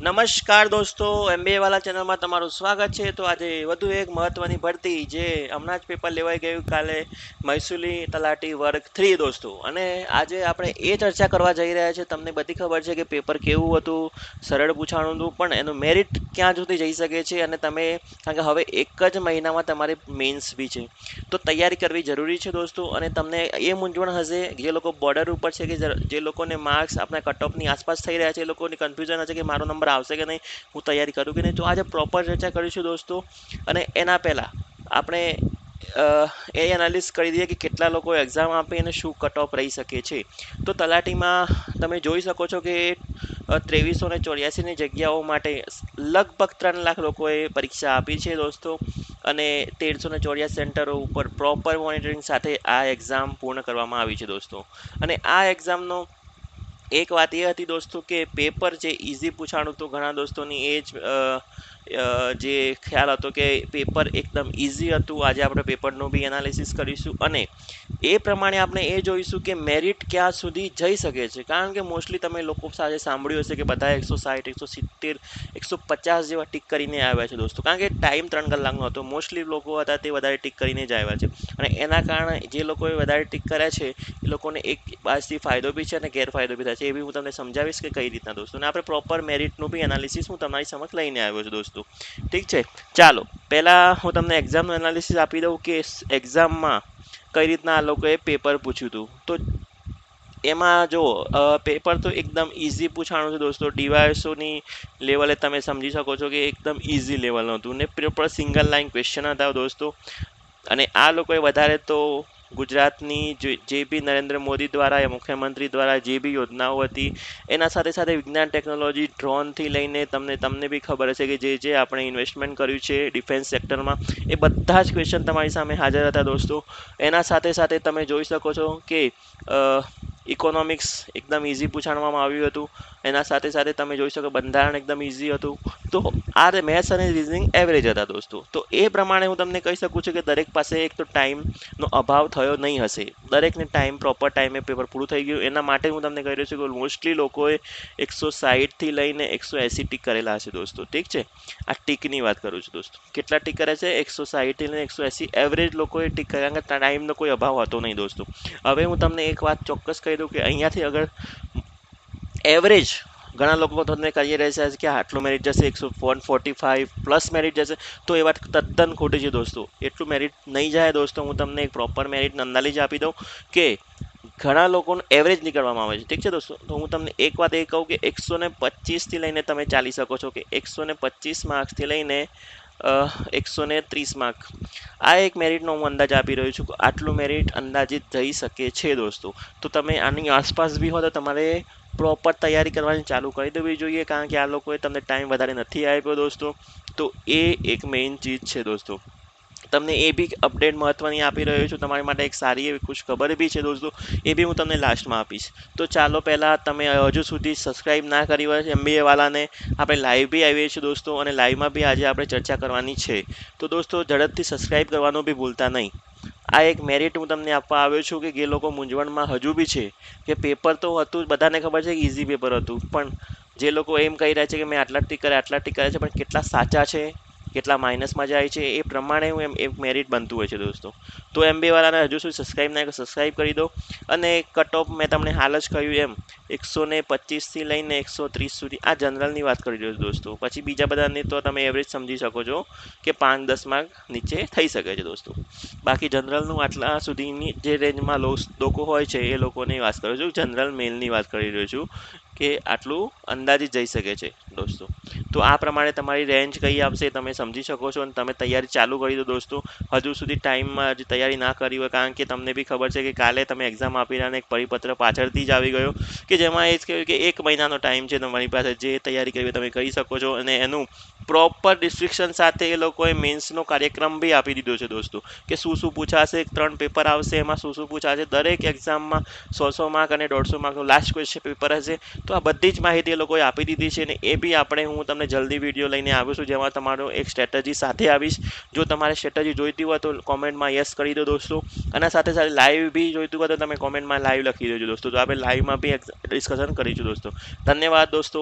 નમસ્કાર દોસ્તો, એમબીએ વાલા ચેનલમાં તમારું સ્વાગત છે. તો આજે વધુ એક મહત્વની ભરતી જે હમણાં જ પેપર લેવાઈ ગયું કાલે, મહેસૂલી તલાટી વર્ગ 3 દોસ્તો. અને આજે આપણે એ ચર્ચા કરવા જઈ રહ્યા છે. તમને બધી ખબર છે કે પેપર કેવું હતું, સરળ પૂછાણું હતું, પણ એનું મેરિટ ક્યાં સુધી જઈ શકે છે. અને તમે કારણ કે હવે એક જ મહિનામાં તમારી મેન્સ બી છે, તો તૈયારી કરવી જરૂરી છે દોસ્તો. અને તમને એ મૂંઝવણ હશે જે લોકો બોર્ડર ઉપર છે કે જે લોકોને માર્ક્સ આપણા કટ ઓફની આસપાસ થઈ રહ્યા છે, એ લોકોની કન્ફ્યુઝન હશે કે મારો નંબર આવશે કે નહીં, હું તૈયારી કરું કે નહીં. તો આજે પ્રોપર ચર્ચા કરીશું દોસ્તો. અને એના પહેલાં આપણે એ એનાલિસ કરી દઈએ કે કેટલા લોકો એક્ઝામ આપી અને શું કટ ઓફ રહી શકે છે. તો તલાટીમાં તમે જોઈ શકો છો કે 2384ની જગ્યાઓ માટે લગભગ 3 લાખ લોકોએ પરીક્ષા આપી છે દોસ્તો. અને 1384 સેન્ટરો ઉપર પ્રોપર મોનિટરિંગ સાથે આ એક્ઝામ પૂર્ણ કરવામાં આવી છે દોસ્તો. અને આ એક્ઝામનો એક વાત એ હતી દોસ્તો કે પેપર જે ઇઝી પૂછાણું તો ઘણા દોસ્તોની એ જ જે ખ્યાલ હતો કે પેપર એકદમ ઇઝી હતું. આજે આપણે પેપરનું બી એનાલિસિસ કરીશું અને એ પ્રમાણે આપણે એ જોઈશું કે મેરિટ ક્યાં સુધી જઈ શકે છે. કારણ કે મોસ્ટલી તમે લોકો સાથે સાંભળ્યું હશે કે બધા 160, 170, 150 જેવા ટિક કરીને આવ્યા છે દોસ્તો. કારણ કે ટાઈમ 3 કલાકનો હતો. મોસ્ટલી લોકો હતા તે વધારે ટિક કરીને જ આવ્યા છે. અને એના કારણે જે લોકોએ વધારે ટિક કર્યા છે એ લોકોને એક બાજુથી ફાયદો બી છે અને ગેરફાયદો બી થાય છે. એ બી હું તમને સમજાવીશ કે કઈ રીતના દોસ્તો. અને આપણે પ્રોપર મેરિટનું બી એનાલિસિસ હું તમારી સમક્ષ લઈને આવ્યો છું દોસ્તો. ઠીક છે, ચાલો પહેલાં હું તમને એક્ઝામનું એનાલિસિસ આપી દઉં કે એક્ઝામમાં કઈ રીતના આ લોકોએ પેપર પૂછ્યું હતું. તો એમાં જો પેપર તો એકદમ ઇઝી પૂછાણું છે દોસ્તો. ડીવાયસોની લેવલે તમે સમજી શકો છો કે એકદમ ઇઝી લેવલનું હતું ને પ્રોપર સિંગલ લાઇન ક્વેશ્ચન હતા દોસ્તો. અને આ લોકોએ વધારે તો ગુજરાતની જે બી નરેન્દ્ર મોદી દ્વારા મુખ્યમંત્રી દ્વારા જે બી યોજનાઓ હતી એના સાથે સાથે વિજ્ઞાન ટેકનોલોજી ડ્રોનથી લઈને તમને બી ખબર હશે કે જે આપણે ઇન્વેસ્ટમેન્ટ કર્યું છે ડિફેન્સ સેક્ટરમાં, એ બધા જ ક્વેશ્ચન તમારી સામે હાજર હતા દોસ્તો. એના સાથે સાથે તમે જોઈ શકો છો કે ઇકોનોમિક્સ એકદમ ઇઝી પૂછાણવામાં આવ્યું હતું. એના સાથે સાથે તમે જોઈ શકો બંધારણ એકદમ ઇઝી હતું. તો આ મેથ્સ અને રિઝનિંગ એવરેજ હતા દોસ્તો. તો એ પ્રમાણે હું તમને કહી શકું છું કે દરેક પાસે એક તો ટાઈમનો અભાવ થયો નહીં હશે. દરેકને પ્રોપર ટાઈમે પેપર પૂરું થઈ ગયું. એના માટે હું તમને કહી રહ્યો છું કે મોસ્ટલી લોકોએ 160થી લઈને 180 ટીક કરેલા હશે દોસ્તો. ઠીક છે, આ ટીકની વાત કરું છું દોસ્તો. કેટલા ટીક કરે છે? 160થી લઈને 180 એવરેજ લોકોએ ટીક કર્યા. કારણ કે ટાઈમનો કોઈ અભાવ હતો નહીં દોસ્તો. હવે હું તમને એક વાત ચોક્કસ કહી દઉં કે અહીંયાથી અગર એવરેજ ઘણા લોકો તમને કહી રહ્યા છે કે આટલું મેરિટ જશે, 145 પ્લસ મેરિટ જશે, તો એ વાત તદ્દન ખોટી છે દોસ્તો. એટલું મેરિટ નહીં જાય દોસ્તો. હું તમને એક પ્રોપર મેરિટ અંદાજ આપી દઉં કે ઘણા લોકોનું એવરેજ નીકળવામાં આવે છે. ઠીક છે દોસ્તો. તો હું તમને એક વાત એ કહું કે 125થી લઈને તમે ચાલી શકો છો કે 125 માર્ક્સથી લઈને 130 માર્ક. આ એક મેરિટનો હું અંદાજ આપી રહ્યો છું કે આટલું મેરિટ અંદાજિત જઈ શકે છે દોસ્તો. તો તમે આની આસપાસ બી હો તો તમારે પ્રોપર તૈયારી કરવાની ચાલુ કરી દેવી જોઈએ. કારણ કે આ લોકોએ તમને ટાઈમ વધારે નથી આપ્યો દોસ્તો. તો એ એક મેઇન ચીજ છે દોસ્તો. તમને એ બી અપડેટ મહત્ત્વની આપી રહ્યો છું. તમારી માટે એક સારી એવી ખુશ ખબર બી છે દોસ્તો. એ બી હું તમને લાસ્ટમાં આપીશ. તો ચાલો પહેલાં તમે હજુ સુધી સબસ્ક્રાઈબ ના કરી હોય એમબીએ વાળાને, આપણે લાઈવ બી આવીએ છીએ દોસ્તો. અને લાઈવમાં બી આજે આપણે ચર્ચા કરવાની છે. તો દોસ્તો ઝડપથી સબસ્ક્રાઈબ કરવાનું બી ભૂલતા નહીં. આ એક મેરિટ હું તમને આપવા આવ્યો છું કે જે લોકો મૂંઝવણમાં હજુ બી છે કે પેપર તો હતું, બધાને ખબર છે કે ઇઝી પેપર હતું, પણ જે લોકો એમ કહી રહ્યા છે કે મેં આટલા ટીક કર્યા છે, પણ કેટલા સાચા છે, કેટલા માઇનસમાં જાય છે, એ પ્રમાણે હું એક મેરિટ બનતું હોય છે દોસ્તો. તો એમબીએ વાળાને હજુ સુધી સબસ્ક્રાઈબ ના સબસ્ક્રાઈબ કરી દો. અને કટ ઓફ મેં તમને હાલ જ કહ્યું એમ 125થી લઈને 130 સુધી આ જનરલની વાત કરી રહ્યો છું દોસ્તો. પછી બીજા બધાની તો તમે એવરેજ સમજી શકો છો કે 5-10 માર્ક નીચે થઈ શકે છે દોસ્તો. બાકી જનરલનું આટલા સુધીની જે રેન્જમાં લોકો હોય છે એ લોકોની વાત કરું છું. જનરલ મેલની વાત કરી રહ્યો છું કે આટલું અંદાજિત જઈ શકે છે દોસ્તો. તો આ પ્રમાણે તમારી રેન્જ કઈ આવશે તમે સમજી શકો છો. અને તમે તૈયારી ચાલુ કરી દો દોસ્તો. હજુ સુધી ટાઈમમાં હજી તૈયારી ના કરી હોય, કારણ કે તમને બી ખબર છે કે કાલે તમે એક્ઝામ આપી રહ્યા અને એક પરિપત્ર પાછળથી જ આવી ગયો કે જેમાં એ જ કહ્યું કે 1 મહિનાનો ટાઈમ છે તમારી પાસે, જે તૈયારી કરવી તમે કરી શકો છો. અને એનું પ્રોપર ડિસ્ક્રિપ્શન સાથે એ લોકોએ મેન્સનો કાર્યક્રમ બી આપી દીધો છે દોસ્તો કે શું શું પૂછાશે, 3 પેપર આવશે, એમાં શું શું પૂછાશે. દરેક એક્ઝામમાં 100 માર્ક અને 150 માર્કનું લાસ્ટ ક્વેશ્ચન પેપર હશે. તો આ બધી જ માહિતી એ લોકોએ આપી દીધી છે. અને એ બી હું તમને જલ્દી વિડીયો લઈને આવું છું જેમાં તમારો એક સ્ટ્રેટેજી સાથે આવીશ. જો તમારે સ્ટ્રેટેજી જોઈતી હોય તો કોમેન્ટમાં યસ કરી દો દોસ્તો. અને સાથે સાથે લાઈવ બી જોઈતું હોય તો તમે કોમેન્ટમાં લાઈવ લખી દેજો દોસ્તો. તો આપણે લાઈવમાં બી ડિસ્કશન કરીશું દોસ્તો. ધન્યવાદ દોસ્તો.